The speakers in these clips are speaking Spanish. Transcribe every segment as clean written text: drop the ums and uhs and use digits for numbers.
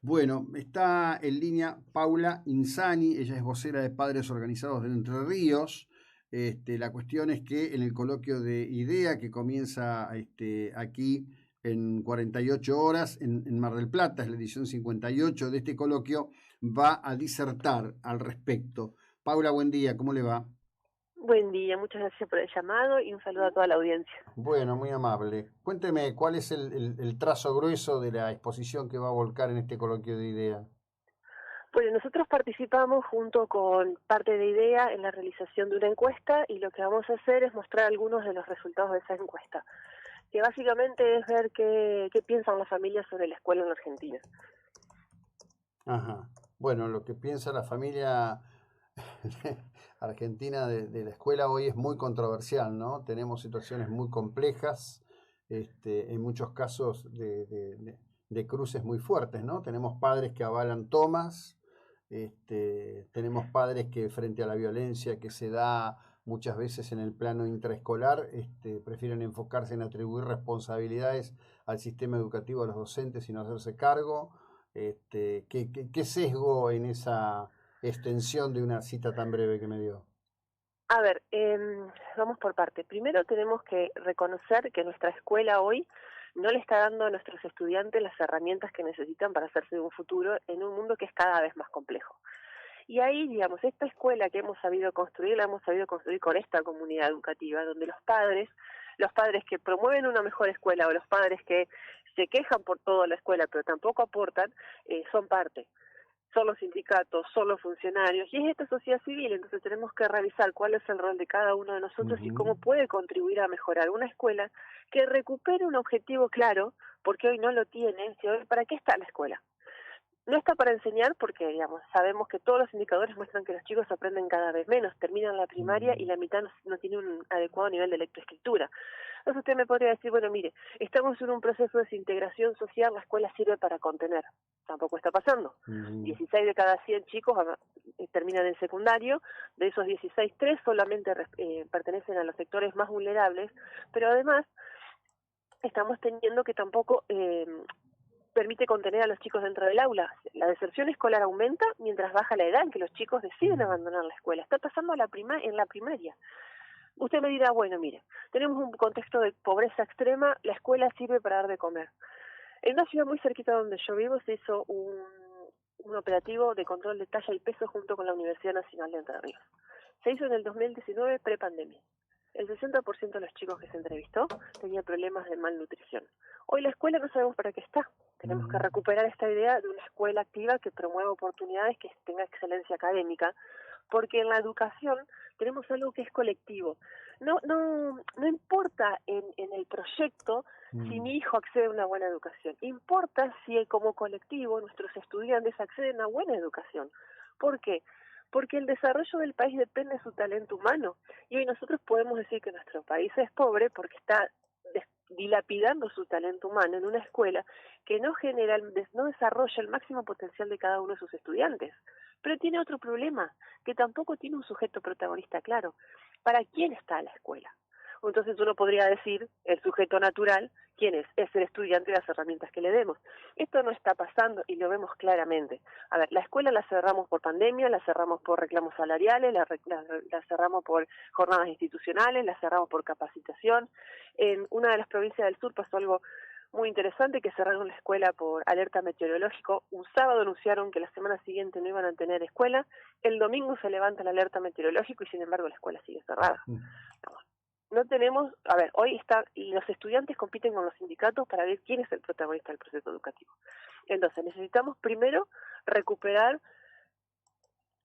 Bueno, está en línea Paula Insani, ella es vocera de Padres Organizados de Entre Ríos. La cuestión es que en el coloquio de IDEA que comienza aquí en 48 horas en Mar del Plata, es la edición 58 de este coloquio, va a disertar al respecto. Paula, buen día, ¿cómo le va? Buen día, muchas gracias por el llamado y un saludo a toda la audiencia. Bueno, muy amable. Cuénteme, ¿cuál es el trazo grueso de la exposición que va a volcar en este coloquio de IDEA? Bueno, nosotros participamos junto con parte de IDEA en la realización de una encuesta y lo que vamos a hacer es mostrar algunos de los resultados de esa encuesta, que básicamente es ver qué piensan las familias sobre la escuela en Argentina. Ajá. Bueno, lo que piensa la familia argentina de la escuela hoy es muy controversial, ¿no? Tenemos situaciones muy complejas, en muchos casos de cruces muy fuertes, ¿no? Tenemos padres que avalan tomas, tenemos padres que frente a la violencia que se da muchas veces en el plano intraescolar, prefieren enfocarse en atribuir responsabilidades al sistema educativo, a los docentes y no hacerse cargo. ¿Qué sesgo en esa extensión de una cita tan breve que me dio? A ver, vamos por parte. Primero tenemos que reconocer que nuestra escuela hoy no le está dando a nuestros estudiantes las herramientas que necesitan para hacerse de un futuro en un mundo que es cada vez más complejo. Y ahí, digamos, esta escuela que hemos sabido construir, la hemos sabido construir con esta comunidad educativa, donde los padres que promueven una mejor escuela o los padres que se quejan por toda la escuela pero tampoco aportan, son parte. Son los sindicatos, son los funcionarios, y es esta sociedad civil, entonces tenemos que revisar cuál es el rol de cada uno de nosotros y Ujú. cómo puede contribuir a mejorar una escuela que recupere un objetivo claro, porque hoy no lo tiene. Si hoy, ¿para qué está la escuela? No está para enseñar porque, digamos, sabemos que todos los indicadores muestran que los chicos aprenden cada vez menos, terminan la primaria y Mm. la mitad no tiene un adecuado nivel de lectoescritura. Entonces usted me podría decir, bueno, mire, estamos en un proceso de desintegración social, la escuela sirve para contener. Tampoco está pasando. Mm. 16 de cada 100 chicos terminan en secundario, de esos 16, 3 solamente pertenecen a los sectores más vulnerables, pero además estamos teniendo que tampoco permite contener a los chicos dentro del aula. La deserción escolar aumenta mientras baja la edad en que los chicos deciden Mm. abandonar la escuela. Está pasando en la primaria. Usted me dirá, bueno, mire, tenemos un contexto de pobreza extrema, la escuela sirve para dar de comer. En una ciudad muy cerquita donde yo vivo se hizo un operativo de control de talla y peso junto con la Universidad Nacional de Entre Ríos. Se hizo en el 2019, prepandemia. El 60% de los chicos que se entrevistó tenía problemas de malnutrición. Hoy la escuela no sabemos para qué está. Tenemos que Mm. recuperar esta idea de una escuela activa que promueva oportunidades, que tenga excelencia académica, porque en la educación tenemos algo que es colectivo. No importa en el proyecto si Mm. mi hijo accede a una buena educación, importa si como colectivo nuestros estudiantes acceden a buena educación. ¿Por qué? Porque el desarrollo del país depende de su talento humano. Y hoy nosotros podemos decir que nuestro país es pobre porque está dilapidando su talento humano en una escuela que no desarrolla el máximo potencial de cada uno de sus estudiantes. Pero tiene otro problema, que tampoco tiene un sujeto protagonista claro. ¿Para quién está la escuela? Entonces uno podría decir, el sujeto natural, ¿quién es? Es el estudiante y las herramientas que le demos. Esto no está pasando y lo vemos claramente. A ver, la escuela la cerramos por pandemia, la cerramos por reclamos salariales, la cerramos por jornadas institucionales, la cerramos por capacitación. En una de las provincias del sur pasó algo muy interesante, que cerraron la escuela por alerta meteorológico. Un sábado anunciaron que la semana siguiente no iban a tener escuela, el domingo se levanta la alerta meteorológico y sin embargo la escuela sigue cerrada. Mm. No tenemos, a ver, hoy está, los estudiantes compiten con los sindicatos para ver quién es el protagonista del proceso educativo. Entonces necesitamos primero recuperar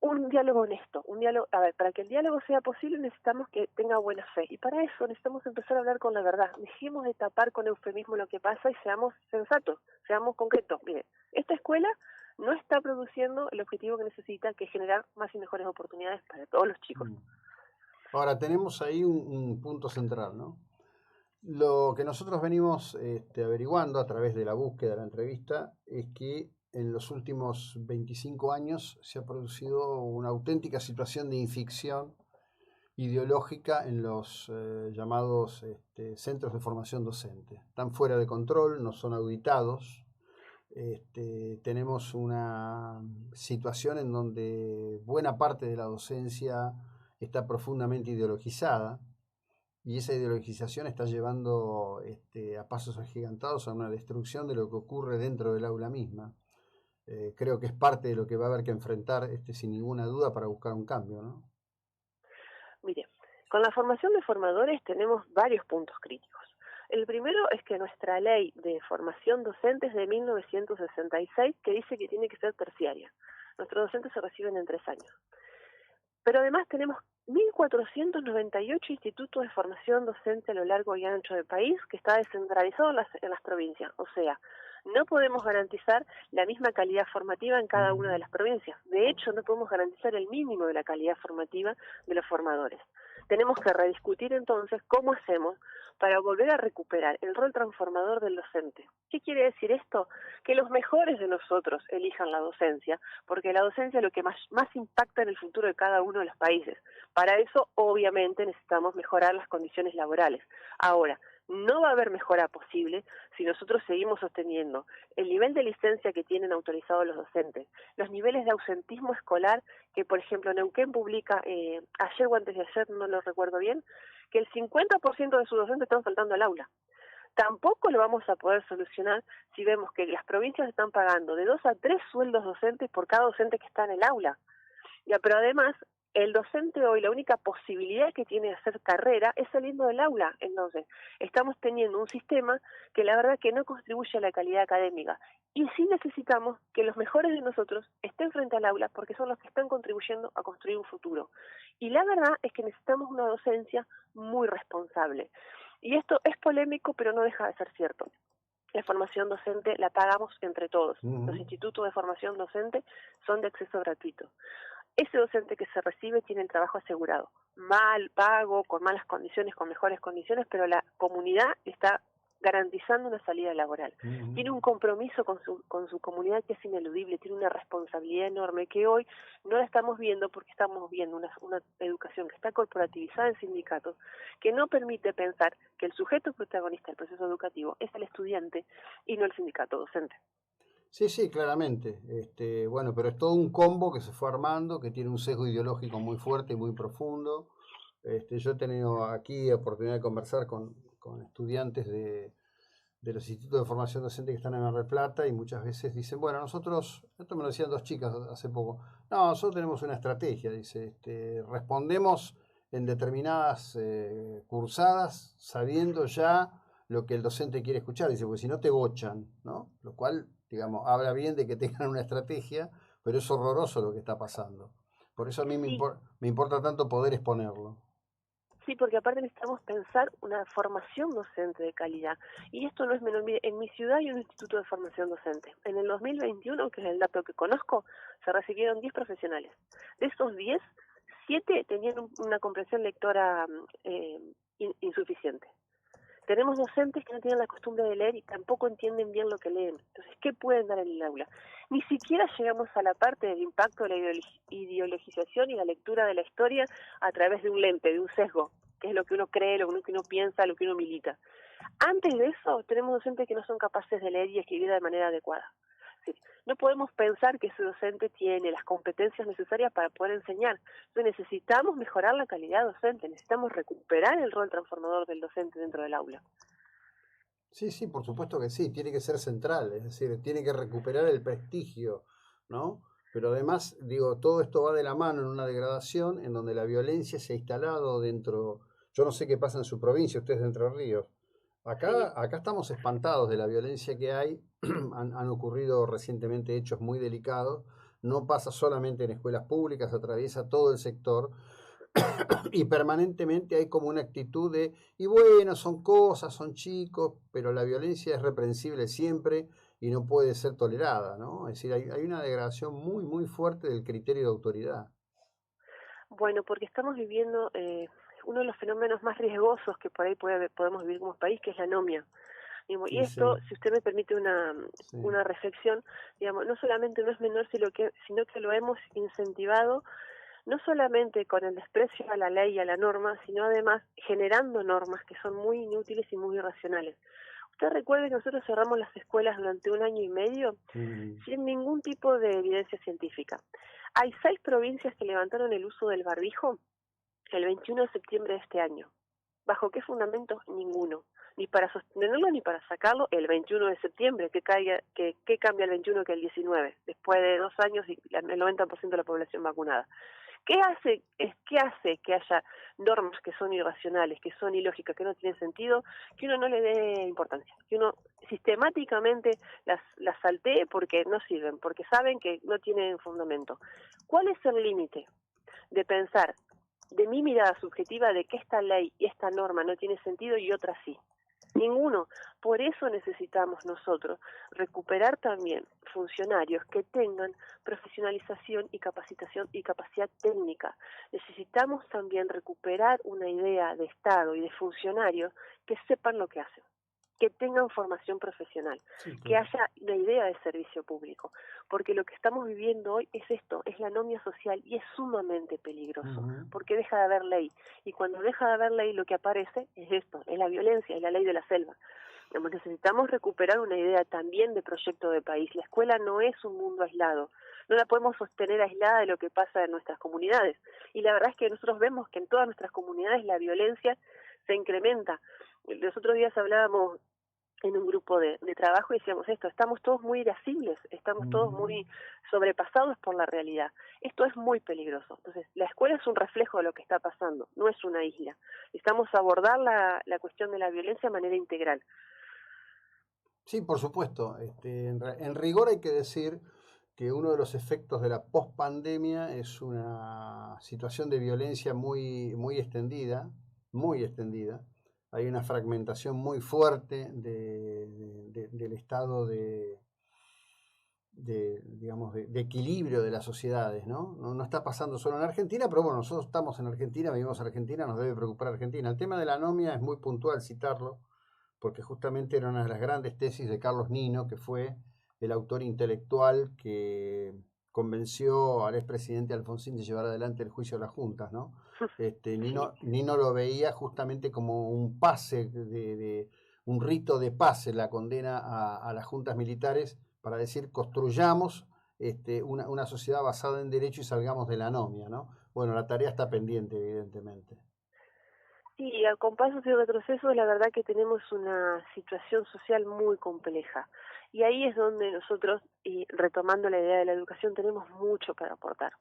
un diálogo honesto, un diálogo, a ver, para que el diálogo sea posible necesitamos que tenga buena fe, y para eso necesitamos empezar a hablar con la verdad. Dejemos de tapar con eufemismo lo que pasa y seamos sensatos, seamos concretos. Mire, esta escuela no está produciendo el objetivo que necesita, que es generar más y mejores oportunidades para todos los chicos. Mm. Ahora, tenemos ahí un punto central, ¿no? Lo que nosotros venimos averiguando a través de la búsqueda de la entrevista es que en los últimos 25 años se ha producido una auténtica situación de inficción ideológica en los llamados centros de formación docente. Están fuera de control, no son auditados, tenemos una situación en donde buena parte de la docencia está profundamente ideologizada y esa ideologización está llevando a pasos agigantados a una destrucción de lo que ocurre dentro del aula misma. Creo que es parte de lo que va a haber que enfrentar sin ninguna duda para buscar un cambio, ¿no? Mire, con la formación de formadores tenemos varios puntos críticos. El primero es que nuestra ley de formación docente es de 1966, que dice que tiene que ser terciaria. Nuestros docentes se reciben en 3 años. Pero además tenemos 1.498 institutos de formación docente a lo largo y ancho del país, que está descentralizado en las provincias. O sea, no podemos garantizar la misma calidad formativa en cada una de las provincias. De hecho, no podemos garantizar el mínimo de la calidad formativa de los formadores. Tenemos que rediscutir entonces cómo hacemos para volver a recuperar el rol transformador del docente. ¿Qué quiere decir esto? Que los mejores de nosotros elijan la docencia, porque la docencia es lo que más impacta en el futuro de cada uno de los países. Para eso, obviamente, necesitamos mejorar las condiciones laborales. Ahora, no va a haber mejora posible si nosotros seguimos sosteniendo el nivel de licencia que tienen autorizados los docentes, los niveles de ausentismo escolar que, por ejemplo, Neuquén publica ayer o antes de ayer, no lo recuerdo bien, que el 50% de sus docentes están faltando al aula. Tampoco lo vamos a poder solucionar si vemos que las provincias están pagando de 2 a 3 sueldos docentes por cada docente que está en el aula. Ya, pero además, el docente hoy, la única posibilidad que tiene de hacer carrera es saliendo del aula. Entonces, estamos teniendo un sistema que la verdad que no contribuye a la calidad académica. Y sí necesitamos que los mejores de nosotros estén frente al aula porque son los que están contribuyendo a construir un futuro. Y la verdad es que necesitamos una docencia muy responsable. Y esto es polémico, pero no deja de ser cierto. La formación docente la pagamos entre todos. Los institutos de formación docente son de acceso gratuito. Ese docente que se recibe tiene el trabajo asegurado, mal pago, con malas condiciones, con mejores condiciones, pero la comunidad está garantizando una salida laboral. Tiene un compromiso con su comunidad que es ineludible, tiene una responsabilidad enorme que hoy no la estamos viendo porque estamos viendo una educación que está corporativizada en sindicatos, que no permite pensar que el sujeto protagonista del proceso educativo es el estudiante y no el sindicato docente. Sí, sí, claramente. Bueno, pero es todo un combo que se fue armando, que tiene un sesgo ideológico muy fuerte y muy profundo. Yo he tenido aquí oportunidad de conversar con estudiantes de los institutos de formación docente que están en Mar del Plata y muchas veces dicen, bueno, nosotros, esto me lo decían 2 chicas hace poco, no, nosotros tenemos una estrategia, dice, respondemos en determinadas cursadas sabiendo ya lo que el docente quiere escuchar, dice, porque si no te bochan, ¿no? Lo cual, digamos, habla bien de que tengan una estrategia, pero es horroroso lo que está pasando. Por eso a mí me importa tanto poder exponerlo. Sí, porque aparte necesitamos pensar una formación docente de calidad. Y esto no es menor. Mire, en mi ciudad hay un instituto de formación docente. En el 2021, que es el dato que conozco, se recibieron 10 profesionales. De esos 10, 7 tenían una comprensión lectora insuficiente. Tenemos docentes que no tienen la costumbre de leer y tampoco entienden bien lo que leen. Entonces, ¿qué pueden dar en el aula? Ni siquiera llegamos a la parte del impacto de la ideologización y la lectura de la historia a través de un lente, de un sesgo, que es lo que uno cree, lo que uno piensa, lo que uno milita. Antes de eso, tenemos docentes que no son capaces de leer y escribir de manera adecuada. No podemos pensar que ese docente tiene las competencias necesarias para poder enseñar. Entonces necesitamos mejorar la calidad docente, necesitamos recuperar el rol transformador del docente dentro del aula. Sí, sí, por supuesto que sí, tiene que ser central, es decir, tiene que recuperar el prestigio, ¿no? Pero además, digo, todo esto va de la mano en una degradación en donde la violencia se ha instalado dentro, yo no sé qué pasa en su provincia, ustedes de Entre Ríos. Acá estamos espantados de la violencia que hay, han ocurrido recientemente hechos muy delicados, no pasa solamente en escuelas públicas, atraviesa todo el sector y permanentemente hay como una actitud de, y bueno, son cosas, son chicos, pero la violencia es reprensible siempre y no puede ser tolerada, ¿no? Es decir, hay una degradación muy, muy fuerte del criterio de autoridad. Bueno, porque estamos viviendo uno de los fenómenos más riesgosos que por ahí podemos vivir como país, que es la anomia. Y esto, si usted me permite una reflexión, digamos, no solamente no es menor, sino que lo hemos incentivado no solamente con el desprecio a la ley y a la norma, sino además generando normas que son muy inútiles y muy irracionales. Usted recuerde que nosotros cerramos las escuelas durante 1 año y medio sin ningún tipo de evidencia científica. Hay 6 provincias que levantaron el uso del barbijo el 21 de septiembre de este año. ¿Bajo qué fundamento? Ninguno. Ni para sostenerlo ni para sacarlo el 21 de septiembre. ¿Qué cambia el 21 que el 19? Después de 2 años y el 90% de la población vacunada. ¿Qué hace que haya normas que son irracionales, que son ilógicas, que no tienen sentido, que uno no le dé importancia, que uno sistemáticamente las saltee porque no sirven, porque saben que no tienen fundamento? ¿Cuál es el límite de pensar, de mi mirada subjetiva, de que esta ley y esta norma no tiene sentido y otra sí? Ninguno. Por eso necesitamos nosotros recuperar también funcionarios que tengan profesionalización y capacitación y capacidad técnica. Necesitamos también recuperar una idea de Estado y de funcionarios que sepan lo que hacen, que tengan formación profesional, Sí, que claro. haya una idea de servicio público, porque lo que estamos viviendo hoy es esto, es la anomia social y es sumamente peligroso, porque deja de haber ley, y cuando deja de haber ley lo que aparece es esto, es la violencia, es la ley de la selva. Necesitamos recuperar una idea también de proyecto de país. La escuela no es un mundo aislado, no la podemos sostener aislada de lo que pasa en nuestras comunidades, y la verdad es que nosotros vemos que en todas nuestras comunidades la violencia se incrementa. Los otros días hablábamos en un grupo de trabajo y decíamos esto, estamos todos muy irascibles, estamos todos muy sobrepasados por la realidad. Esto es muy peligroso. Entonces, la escuela es un reflejo de lo que está pasando, no es una isla. Necesitamos abordar la cuestión de la violencia de manera integral. Sí, por supuesto. En rigor hay que decir que uno de los efectos de la pospandemia es una situación de violencia muy extendida, muy extendida. Hay una fragmentación muy fuerte del estado digamos, de equilibrio de las sociedades, ¿no? No está pasando solo en Argentina, pero bueno, nosotros estamos en Argentina, vivimos en Argentina, nos debe preocupar Argentina. El tema de la anomia es muy puntual citarlo, porque justamente era una de las grandes tesis de Carlos Nino, que fue el autor intelectual que convenció al expresidente Alfonsín de llevar adelante el juicio de las juntas, ¿no? Nino lo veía justamente como un pase, un rito de pase, la condena a las juntas militares, para decir construyamos una sociedad basada en derecho y salgamos de la anomia, ¿no? Bueno, la tarea está pendiente, evidentemente. Sí, a compasos y retrocesos, la verdad que tenemos una situación social muy compleja. Y ahí es donde nosotros, y retomando la idea de la educación, tenemos mucho para aportar.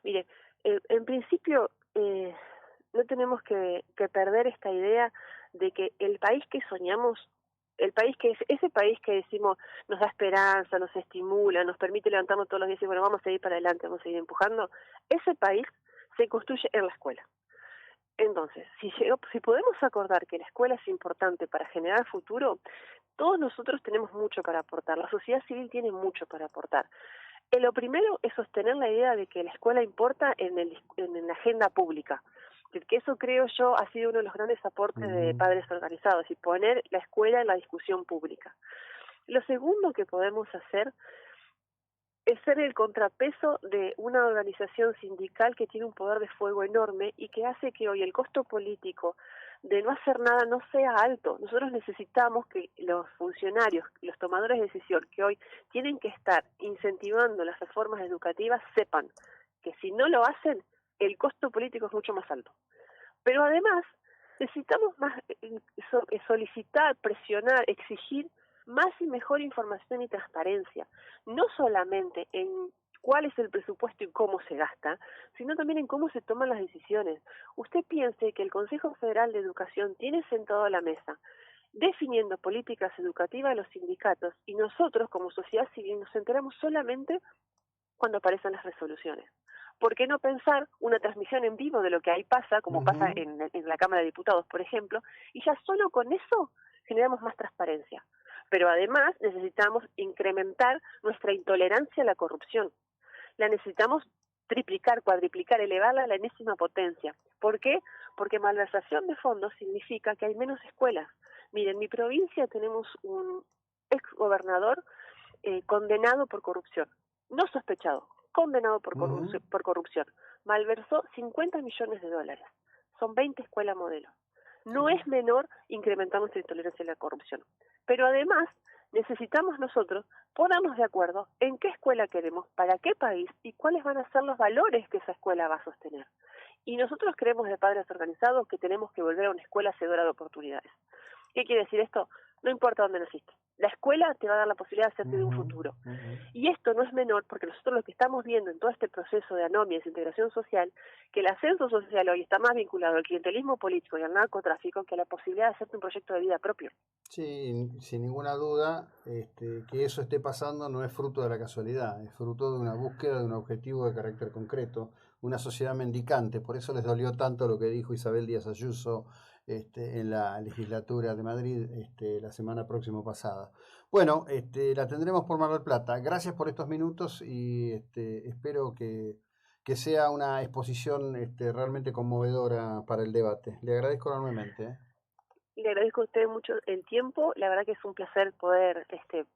Mire, en principio, no tenemos que perder esta idea de que el país que soñamos, el país que es ese país que decimos nos da esperanza, nos estimula, nos permite levantarnos todos los días y bueno, vamos a seguir para adelante, vamos a seguir empujando, ese país se construye en la escuela. Entonces, si podemos acordar que la escuela es importante para generar futuro, todos nosotros tenemos mucho para aportar, la sociedad civil tiene mucho para aportar. Lo primero es sostener la idea de que la escuela importa en la agenda pública, que eso creo yo ha sido uno de los grandes aportes de padres organizados, y poner la escuela en la discusión pública. Lo segundo que podemos hacer es ser el contrapeso de una organización sindical que tiene un poder de fuego enorme y que hace que hoy el costo político de no hacer nada no sea alto. Nosotros necesitamos que los funcionarios, los tomadores de decisión, que hoy tienen que estar incentivando las reformas educativas, sepan que si no lo hacen, el costo político es mucho más alto. Pero además, necesitamos más solicitar, presionar, exigir más y mejor información y transparencia, no solamente en cuál es el presupuesto y cómo se gasta, sino también en cómo se toman las decisiones. Usted piense que el Consejo Federal de Educación tiene sentado a la mesa definiendo políticas educativas a los sindicatos, y nosotros como sociedad civil nos enteramos solamente cuando aparecen las resoluciones. ¿Por qué no pensar una transmisión en vivo de lo que ahí pasa, como pasa en la Cámara de Diputados, por ejemplo, y ya solo con eso generamos más transparencia? Pero además necesitamos incrementar nuestra intolerancia a la corrupción. La necesitamos triplicar, cuadriplicar, elevarla a la enésima potencia. ¿Por qué? Porque malversación de fondos significa que hay menos escuelas. Miren, en mi provincia tenemos un ex gobernador condenado por corrupción, no sospechado, condenado por corrupción. Malversó $50 millones. Son 20 escuelas modelo. No es menor incrementar nuestra intolerancia a la corrupción. Pero además, necesitamos nosotros ponernos de acuerdo en qué escuela queremos, para qué país y cuáles van a ser los valores que esa escuela va a sostener. Y nosotros creemos de Padres Organizados que tenemos que volver a una escuela hacedora de oportunidades. ¿Qué quiere decir esto? No importa dónde naciste. La escuela te va a dar la posibilidad de hacerte de un futuro. Y esto no es menor porque nosotros lo que estamos viendo en todo este proceso de anomia y desintegración social, que el ascenso social hoy está más vinculado al clientelismo político y al narcotráfico que a la posibilidad de hacerte un proyecto de vida propio. Sí, sin ninguna duda, que eso esté pasando no es fruto de la casualidad, es fruto de una búsqueda de un objetivo de carácter concreto, una sociedad mendicante. Por eso les dolió tanto lo que dijo Isabel Díaz Ayuso en la legislatura de Madrid la semana próxima pasada. Bueno, la tendremos por Mar del Plata. Gracias por estos minutos y espero que sea una exposición realmente conmovedora para el debate. Le agradezco enormemente. Le agradezco a usted mucho el tiempo. La verdad que es un placer poder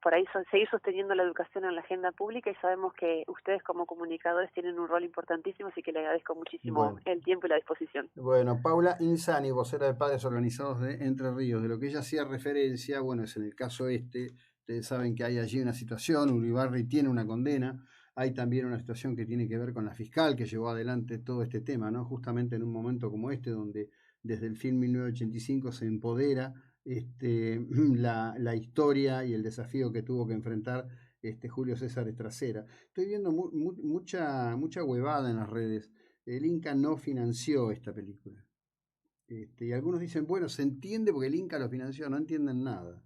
por ahí seguir sosteniendo la educación en la agenda pública y sabemos que ustedes como comunicadores tienen un rol importantísimo, así que le agradezco muchísimo el tiempo y la disposición. Bueno, Paula Insani, vocera de Padres Organizados de Entre Ríos, de lo que ella hacía referencia, bueno, es en el caso ustedes saben que hay allí una situación, Uribarri tiene una condena, hay también una situación que tiene que ver con la fiscal que llevó adelante todo este tema, ¿no? Justamente en un momento como este, donde desde el film 1985 se empodera la historia y el desafío que tuvo que enfrentar Julio César Estracera. Estoy viendo mucha huevada en las redes. El Inca no financió esta película. Y algunos dicen, bueno, se entiende porque el Inca lo financió, no entienden nada.